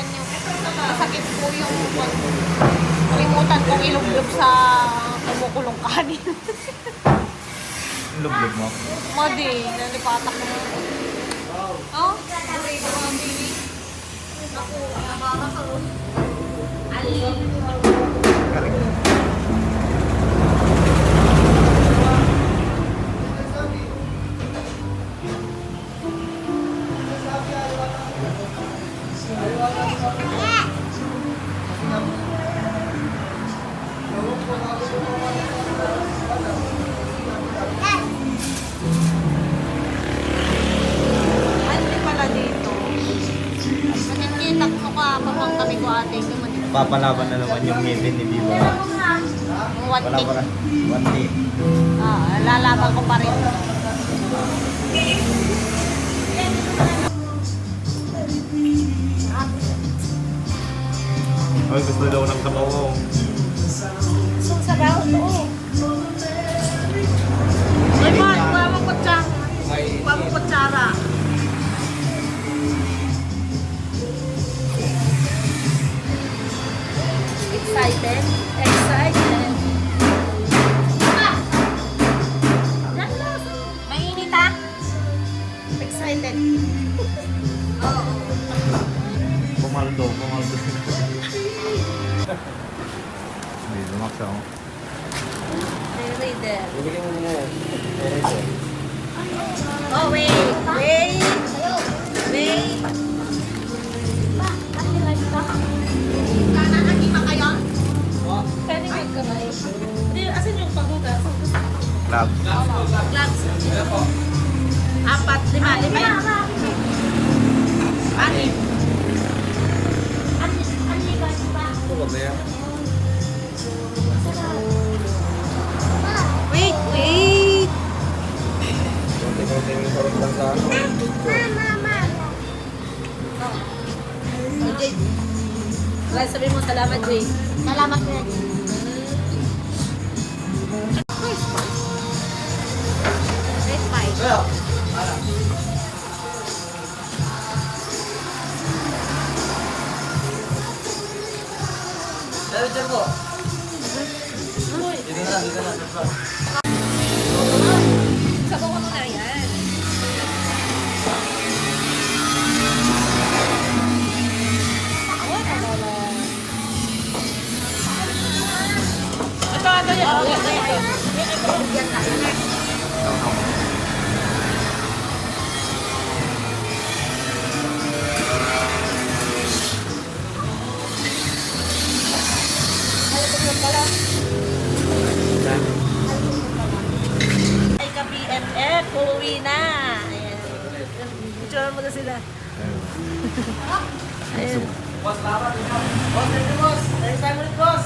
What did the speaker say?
kwan yung masakit po yung kwan. Kalimutan kong ilublog sa kumukulong kanin. Lublog mo. Madi, nalipatak mo. Oh? Ako, nabara ka ron. Alin. Galing. Papalaban na naman yung ngipin ni Viva Max. One Wala tick. pa na. One tick. Lalaban ko pa rin. Ay, gusto daw ng sabaw ko. Sung sabaw to. Ay, ma, kuha mo kutsara. Kuha mo kutsara. Excited? Excited. Mainit ha? Excited. Oo. Pumaldo. Viva Max ako. Very there. Bibili mo nila yan. Oh, wait. Kanan pa kayo? Pwede magkamay. Hindi, asan yung paghugas? Club. Gloves. 4, 5. 5 yan. 6. Huwag na yan. Wait. Konti-konti yung sarap lang sa ano. Oh, Jade. Wala, sabihin mo salamat, Jade. Salamat, Jade. Red pie. Sabaw ko na yan. Ito, ano yan? Ay, ka-BFF, uuwi na. Ayan. Picture mo na sila. Ayan. Boss, laban. Boss, thank you, boss. Next time ulit, boss.